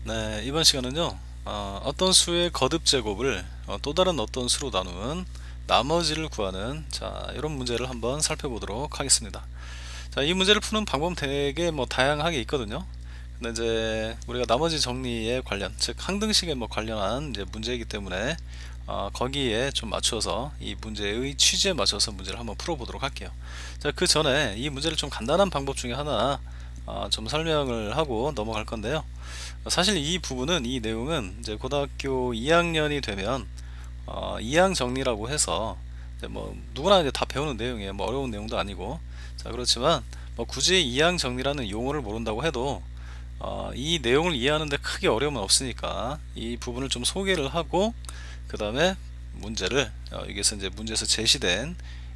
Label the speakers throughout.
Speaker 1: 네, 이번 시간은요, 어떤 수의 거듭 제곱을 또 다른 어떤 수로 나누는 나머지를 구하는 이런 문제를 한번 살펴보도록 하겠습니다. 자, 이 문제를 푸는 방법 되게 다양하게 있거든요. 근데 이제 우리가 나머지 정리에 관련, 즉 항등식에 관련한 이제 문제이기 때문에 거기에 좀 맞춰서 이 문제의 취지에 맞춰서 문제를 한번 풀어보도록 할게요. 자, 그 전에 이 문제를 좀 간단한 방법 중에 하나 좀 설명을 하고 넘어갈 건데요. 사실 이 부분은 이 내용은 이제 고등학교 2학년이 되면 이항 정리라고 해서 이제 누구나 이제 다 배우는 내용이에요. 어려운 내용도 아니고. 자, 그렇지만 굳이 이항 정리라는 용어를 모른다고 해도 이 내용을 이해하는데 크게 어려움은 없으니까 이 부분을 좀 소개를 하고 그 다음에 문제를 여기서 이제 문제에서 제시된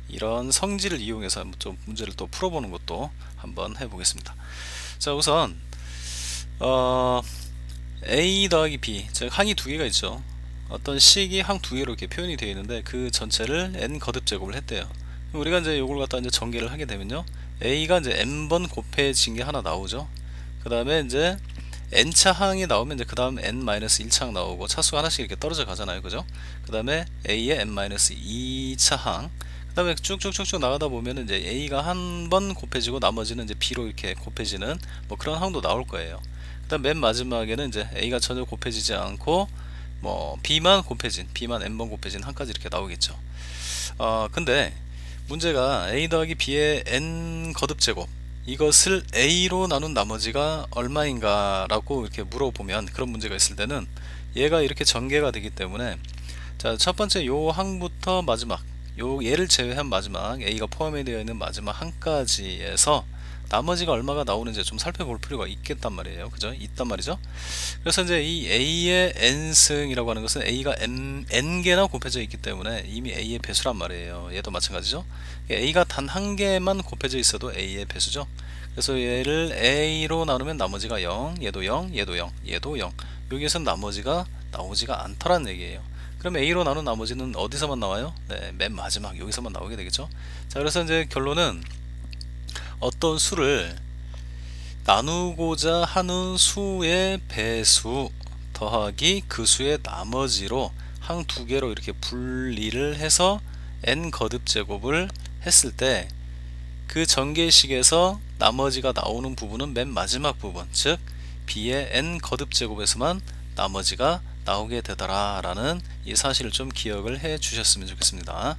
Speaker 1: 이런 성질을 이용해서 좀 문제를 또 풀어보는 것도 한번 해보겠습니다. 자, 우선 어, A 더하기 B, 즉 항이 두 개가 있죠. 어떤 식이 항 두 개로 이렇게 표현이 되어 있는데 그 전체를 n 거듭 제곱을 했대요. 우리가 이제 요걸 갖다 이제 전개를 하게 되면요, A가 이제 n번 곱해진 게 하나 나오죠. 그 다음에 이제 n차 항이 나오면 이제 그 다음 n-1차 항 나오고 차수가 하나씩 이렇게 떨어져 가잖아요, 그죠? 그 다음에 A의 n-2차 항, 그 다음에 쭉쭉쭉쭉 나가다 보면 이제 A가 한 번 곱해지고 나머지는 이제 B로 이렇게 곱해지는 그런 항도 나올 거예요. 그다음 맨 마지막에는 이제 A가 전혀 곱해지지 않고 B만 곱해진, B만 n번 곱해진 항까지 이렇게 나오겠죠. 근데 문제가 A 더하기 B의 n 거듭 제곱, 이것을 A로 나눈 나머지가 얼마인가 라고 이렇게 물어보면, 그런 문제가 있을 때는 얘가 이렇게 전개가 되기 때문에, 자, 첫 번째 요 항부터 마지막, 요 얘를 제외한 마지막 A가 포함이 되어 있는 마지막 항까지에서 나머지가 얼마가 나오는지 좀 살펴볼 필요가 있겠단 말이에요. 그죠? 있단 말이죠. 그래서 이제 이 A의 n승이라고 하는 것은 A가 n개나 곱해져 있기 때문에 이미 A의 배수란 말이에요. 얘도 마찬가지죠. A가 단 한 개만 곱해져 있어도 A의 배수죠. 그래서 얘를 A로 나누면 나머지가 0, 얘도 0, 얘도 0, 얘도 0. 여기에서는 나머지가 나오지가 않더란 얘기예요. 그럼 A로 나눈 나머지는 어디서만 나와요? 네, 맨 마지막 여기서만 나오게 되겠죠. 자, 그래서 이제 결론은 어떤 수를 나누고자 하는 수의 배수 더하기 그 수의 나머지로 항 두 개로 이렇게 분리를 해서 n 거듭 제곱을 했을 때 그 전개식에서 나머지가 나오는 부분은 맨 마지막 부분, 즉 b의 n 거듭 제곱에서만 나머지가 나오게 되더라 라는 이 사실을 좀 기억을 해 주셨으면 좋겠습니다.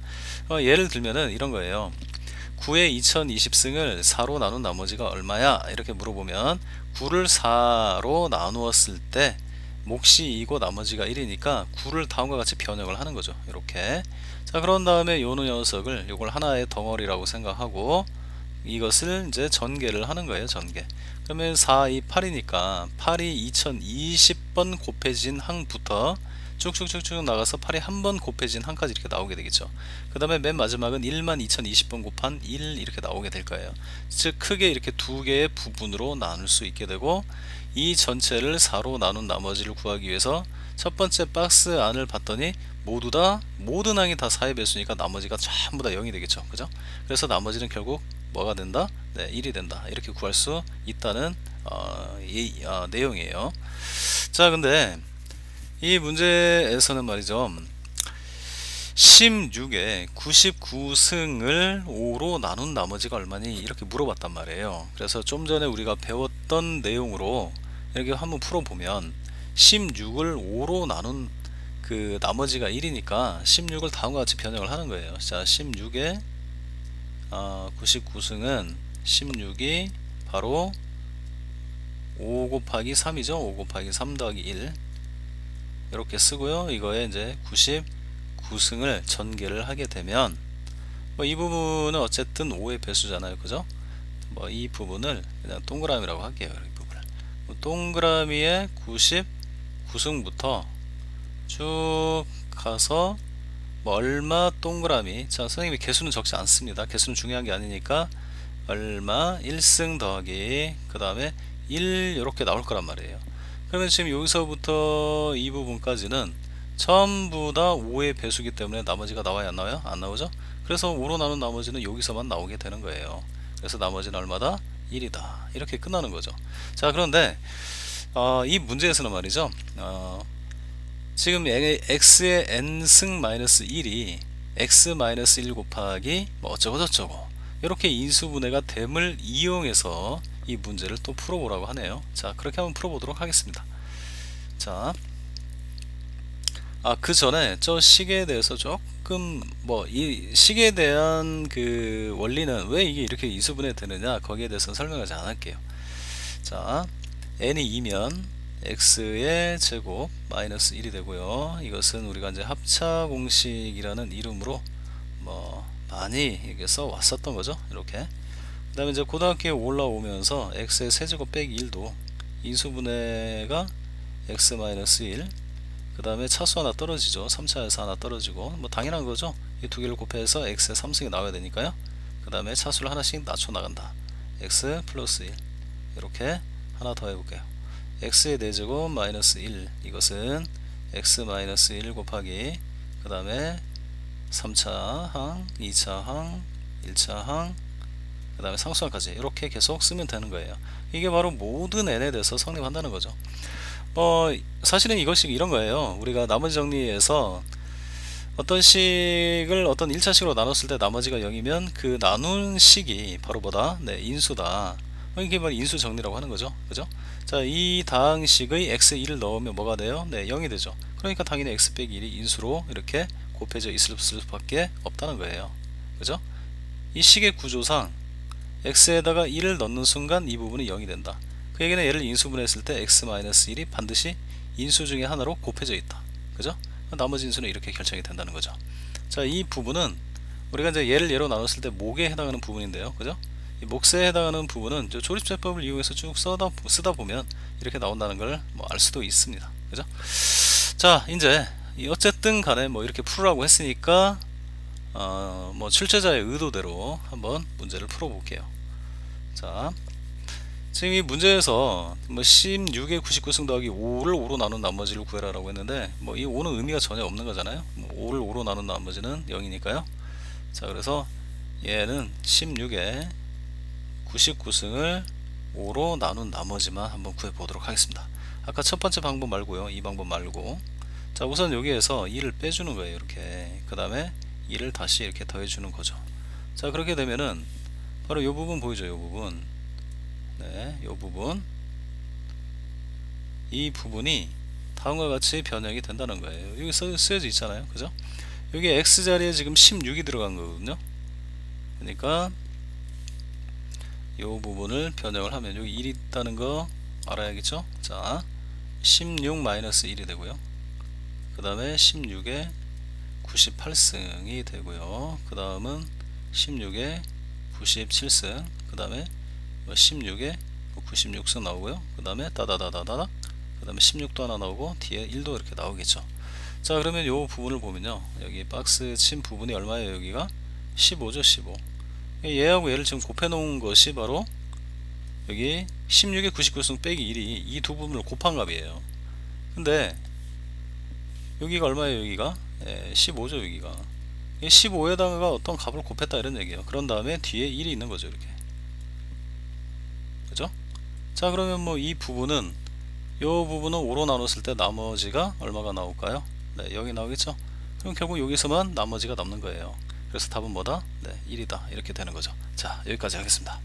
Speaker 1: 예를 들면은 이런 거예요. 9의 2020승을 4로 나눈 나머지가 얼마야? 이렇게 물어보면 9를 4로 나누었을 때 몫이 2고 나머지가 1이니까 9를 다음과 같이 변형을 하는 거죠. 이렇게. 자, 그런 다음에 요 녀석을 요걸 하나의 덩어리라고 생각하고 이것을 이제 전개를 하는 거예요. 전개. 그러면 4, 2, 8이니까 8이 2020번 곱해진 항부터 쭉쭉쭉쭉 나가서 8이 한 번 곱해진 항까지 이렇게 나오게 되겠죠. 그 다음에 맨 마지막은 1만 2020번 곱한 1 이렇게 나오게 될 거예요. 즉 크게 이렇게 두 개의 부분으로 나눌 수 있게 되고, 이 전체를 4로 나눈 나머지를 구하기 위해서 첫 번째 박스 안을 봤더니 모두 다 모든 항이 다 4의 배수니까 나머지가 전부 다 0이 되겠죠. 그죠? 그래서 나머지는 결국 뭐가 된다? 네, 1이 된다. 이렇게 구할 수 있다는 내용이에요. 자, 근데 이 문제에서는 말이죠, 16에 99승을 5로 나눈 나머지가 얼마니? 이렇게 물어봤단 말이에요. 그래서 좀 전에 우리가 배웠던 내용으로 이렇게 한번 풀어보면 16을 5로 나눈 그 나머지가 1이니까 16을 다음과 같이 변형을 하는 거예요. 자, 16에 99승은 16이 바로 5 곱하기 3이죠. 5 곱하기 3 더하기 1 이렇게 쓰고요. 이거에 이제 99승을 전개를 하게 되면 이 부분은 어쨌든 5의 배수잖아요. 그죠? 이 부분을 그냥 동그라미라고 할게요. 이 부분을. 동그라미의 99승부터 쭉 가서 얼마 동그라미, 자, 선생님이 개수는 적지 않습니다. 개수는 중요한 게 아니니까 얼마 1승 더하기 그 다음에 1 이렇게 나올 거란 말이에요. 그러면 지금 여기서부터 이 부분까지는 전부 다 5의 배수기 때문에 나머지가 나와요, 안 나와요? 안 나오죠? 그래서 5로 나눈 나머지는 여기서만 나오게 되는 거예요. 그래서 나머지는 얼마다? 1이다. 이렇게 끝나는 거죠. 자, 그런데 이 문제에서는 말이죠. 지금 x의 n승 마이너스 1이 x 마이너스 1 곱하기 뭐 어쩌고 저쩌고 이렇게 인수분해가 됨을 이용해서 이 문제를 또 풀어보라고 하네요. 자, 그렇게 한번 풀어보도록 하겠습니다. 자, 그 전에 저 식에 대해서 조금 뭐 이 식에 대한 그 원리는 왜 이게 이렇게 인수분해 되느냐 거기에 대해서는 설명하지 않을게요. 자, n이 2면 x의 제곱 마이너스 1이 되고요. 이것은 우리가 이제 합차 공식이라는 이름으로 뭐 많이 이렇게 써 왔었던 거죠. 이렇게. 그 다음에 이제 고등학교에 올라오면서 x의 세제곱 빼기 1도 인수분해가 x 마이너스 1, 그 다음에 차수 하나 떨어지죠. 3차에서 하나 떨어지고 뭐 당연한 거죠. 이 두 개를 곱해서 x의 3승이 나와야 되니까요. 그 다음에 차수를 하나씩 낮춰 나간다. x 플러스 1 이렇게 하나 더 해볼게요. x의 4제곱 마이너스 1, 이것은 x 마이너스 1 곱하기 그 다음에 3차 항, 2차 항, 1차 항, 그 다음에 상수항까지 이렇게 계속 쓰면 되는 거예요. 이게 바로 모든 n에 대해서 성립한다는 거죠. 사실은 이것이 이런 거예요. 우리가 나머지 정리에서 어떤 식을 어떤 1차식으로 나눴을 때 나머지가 0이면 그 나눈 식이 바로 뭐다? 네, 인수다. 이게 바로 인수 정리라고 하는 거죠. 그죠? 자, 이 다항식의 x 1을 넣으면 뭐가 돼요? 네, 0이 되죠. 그러니까 당연히 x 빼기 1이 인수로 이렇게 곱해져 있을 수밖에 없다는 거예요. 그죠? 이 식의 구조상 x에다가 1을 넣는 순간 이 부분이 0이 된다. 그 얘기는 얘를 인수분해했을 때 x-1이 반드시 인수 중에 하나로 곱해져 있다. 그죠? 나머지 인수는 이렇게 결정이 된다는 거죠. 자, 이 부분은 우리가 이제 얘를 예로 나눴을 때 목에 해당하는 부분인데요. 그죠? 이 몫에 해당하는 부분은 조립제법을 이용해서 쭉 쓰다 보면 이렇게 나온다는 걸 뭐 알 수도 있습니다. 그죠? 자, 이제 어쨌든 간에 뭐 이렇게 풀으라고 했으니까 뭐 출제자의 의도대로 한번 문제를 풀어볼게요. 자, 지금 이 문제에서 뭐 16의 99승 더하기 5를 5로 나눈 나머지를 구해라 라고 했는데 뭐 이 5는 의미가 전혀 없는 거잖아요. 뭐 5를 5로 나눈 나머지는 0이니까요. 자, 그래서 얘는 16의 99승을 5로 나눈 나머지만 한번 구해 보도록 하겠습니다. 아까 첫 번째 방법 말고요. 이 방법 말고. 자, 우선 여기에서 2를 빼주는 거예요. 이렇게. 그 다음에 2를 다시 이렇게 더해주는 거죠. 자, 그렇게 되면은 바로 이 부분 보이죠? 이 부분. 네, 이 부분. 이 부분이 다음과 같이 변형이 된다는 거예요. 여기 쓰여져 있잖아요. 그죠? 여기 x자리에 지금 16이 들어간 거거든요. 그러니까 이 부분을 변형을 하면 여기 1이 있다는 거 알아야겠죠? 자, 16-1이 되고요. 그 다음에 16에 98승이 되고요. 그 다음은 16에 97승, 그 다음에 16에 96승 나오고요. 그 다음에 따다다다다닥, 그 다음에 16도 하나 나오고 뒤에 1도 이렇게 나오겠죠. 자, 그러면 이 부분을 보면요, 여기 박스 친 부분이 얼마예요? 여기가 15죠. 15. 얘하고 얘를 지금 곱해 놓은 것이 바로 여기 16의 99승 빼기 1이 이 두 부분을 곱한 값이에요. 근데 여기가 얼마예요? 여기가 15죠. 여기가 15에다가 어떤 값을 곱했다 이런 얘기예요. 그런 다음에 뒤에 1이 있는 거죠. 이렇게. 그죠? 자, 그러면 뭐 이 부분은 요 부분은 5로 나눴을 때 나머지가 얼마가 나올까요? 네, 0이 나오겠죠? 그럼 결국 여기서만 나머지가 남는 거예요. 그래서 답은 뭐다? 네, 1이다. 이렇게 되는 거죠. 자, 여기까지 하겠습니다.